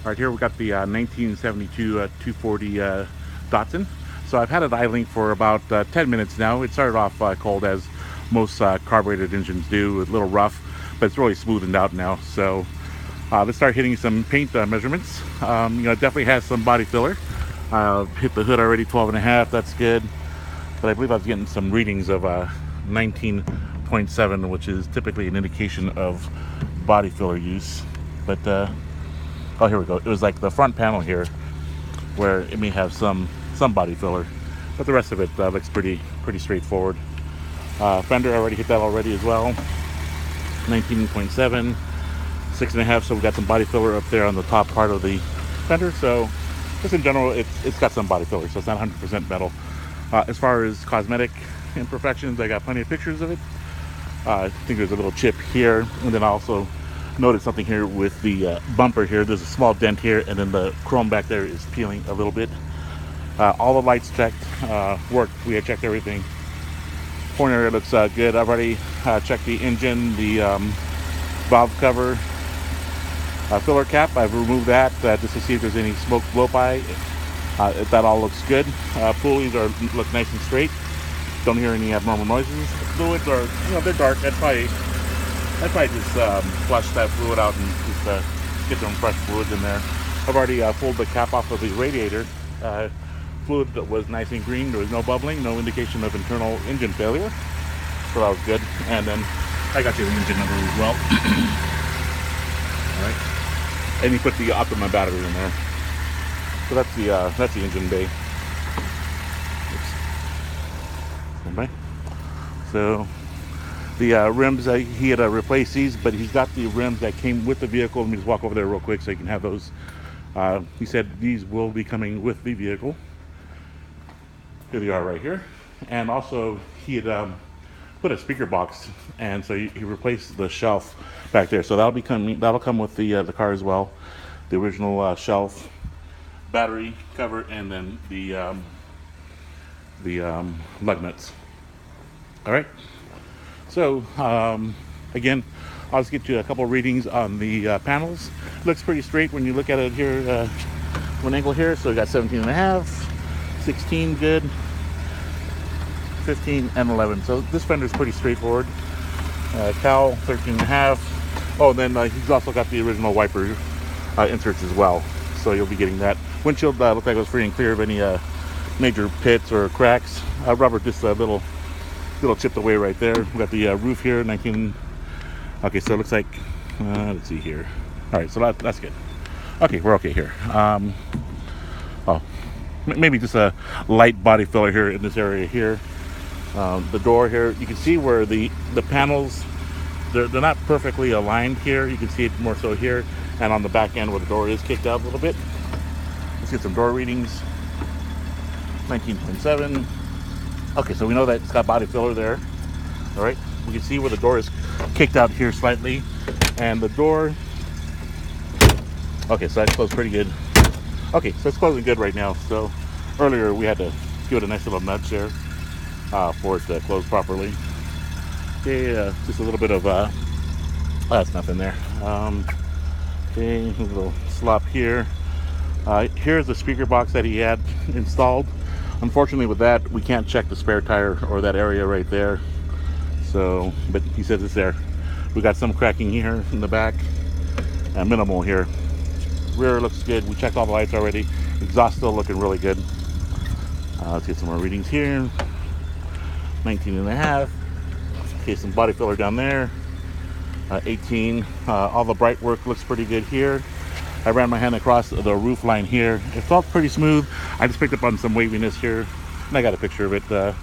All right, here we got the 1972 240 Datsun. So I've had it idling for about 10 minutes now. It started off cold, as most carbureted engines do, a little rough, but it's really smoothened out now. So let's start hitting some paint measurements. It definitely has some body filler. Hit the hood already, 12 and a half, that's good. But I believe I was getting some readings of 19.7, which is typically an indication of body filler use. But oh, here we go. It was like the front panel here where it may have some body filler, but the rest of it looks pretty straightforward. Fender, I already hit that already as well. 19.7, 6.5. So we got some body filler up there on the top part of the fender. So just in general, it's got some body filler, so it's not 100% metal. As far as cosmetic imperfections, I got plenty of pictures of it. I think there's a little chip here, and then I also noticed something here with the bumper here. There's a small dent here, and then the chrome back there is peeling a little bit. All the lights checked, worked. We had checked everything. Horn area looks good. I've already checked the engine, the valve cover, filler cap. I've removed that just to see if there's any smoke blow by. That all looks good. Pulleys look nice and straight. Don't hear any abnormal noises. Fluids are, they're dark. I'd probably just flush that fluid out and just get some fresh fluids in there. I've already pulled the cap off of the radiator. Fluid that was nice and green. There was no bubbling, no indication of internal engine failure. So that was good. And then I got you the engine number as well. All right. And you put the Optima battery in there. So that's the engine bay. Oops. So the rims, he had replaced these, but he's got the rims that came with the vehicle. Let me just walk over there real quick so you can have those. He said these will be coming with the vehicle. Here they are right here. And also he had put a speaker box, and so he replaced the shelf back there. So that'll come with the car as well. The original shelf, battery cover, and then the lug nuts. All right. So again, I'll just get you a couple readings on the panels. Looks pretty straight when you look at it here, one angle here. So we got 17 and a half, 16 good, 15 and 11. So this fender is pretty straightforward. Cowl 13 and a half. Oh, and then he's also got the original wiper inserts as well. So you'll be getting that. Windshield looked like it was free and clear of any major pits or cracks. Rubber just a little chipped away right there. We got the roof here, 19. Okay, so it looks like, let's see here. All right, so that's good. Okay, we're okay here. Maybe just a light body filler here in this area here. The door here, you can see where the panels, they're not perfectly aligned here. You can see it more so here, and on the back end where the door is kicked out a little bit. Let's get some door readings. 19.7. Okay, so we know that it's got body filler there. All right, we can see where the door is kicked out here slightly, and the door. Okay, so that's closed pretty good. Okay, so it's closing good right now. So earlier we had to give it a nice little nudge there for it to close properly. Okay, just a little bit of that's nothing there. Okay, a little slop here. Here's the speaker box that he had installed. Unfortunately, with that, we can't check the spare tire or that area right there. So, but he says it's there. We got some cracking here in the back, minimal here. Rear looks good. We checked all the lights already. Exhaust still looking really good. Let's get some more readings here. 19 and a half. Okay, some body filler down there. 18. All the bright work looks pretty good here. I ran my hand across the roof line here. It felt pretty smooth. I just picked up on some waviness here, and I got a picture of it. I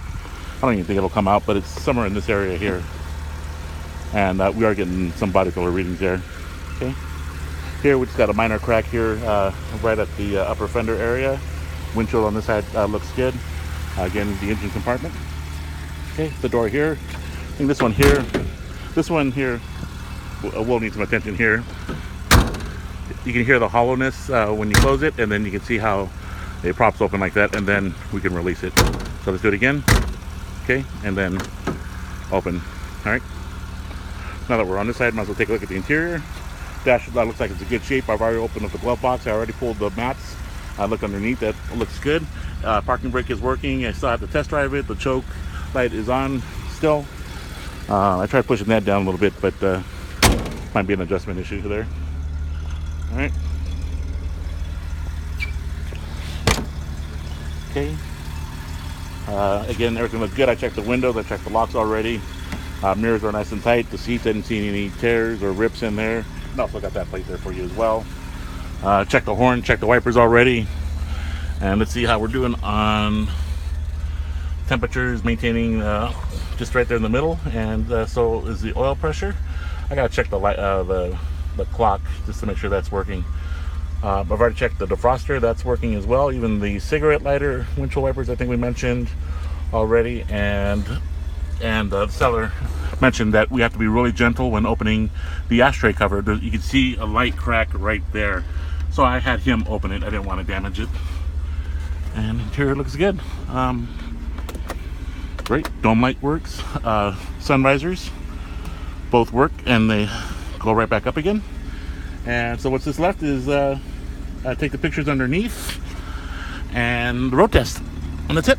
don't even think it'll come out, but it's somewhere in this area here. And we are getting some body filler readings there. Okay. Here we just got a minor crack here, right at the upper fender area. Windshield on this side looks good. Again, the engine compartment. Okay, the door here. I think this one here will need some attention here. You can hear the hollowness when you close it, and then you can see how it props open like that, and then we can release it. So let's do it again. Okay, and then open. All right. Now that we're on this side, might as well take a look at the interior. Dash looks like it's in good shape. I've already opened up the glove box. I already pulled the mats. I looked underneath. That looks good. Parking brake is working. I still have to test drive it. The choke light is on still. I tried pushing that down a little bit, but might be an adjustment issue there. All right. Okay. Again, everything looks good. I checked the windows. I checked the locks already. Mirrors are nice and tight. The seats, I didn't see any tears or rips in there. And also got that plate there for you as well. Check the horn. Check the wipers already. And let's see how we're doing on temperatures, maintaining just right there in the middle. And so is the oil pressure. I gotta check the light, the clock just to make sure that's working. I've already checked the defroster. That's working as well. Even the cigarette lighter, windshield wipers, I think we mentioned already. And the seller mentioned that we have to be really gentle when opening the ashtray cover. You can see a light crack right there. So I had him open it. I didn't want to damage it. And interior looks good. Great. Dome light works. Sun visors both work, and they go right back up again. And so what's this left is take the pictures underneath and the road test. And that's it.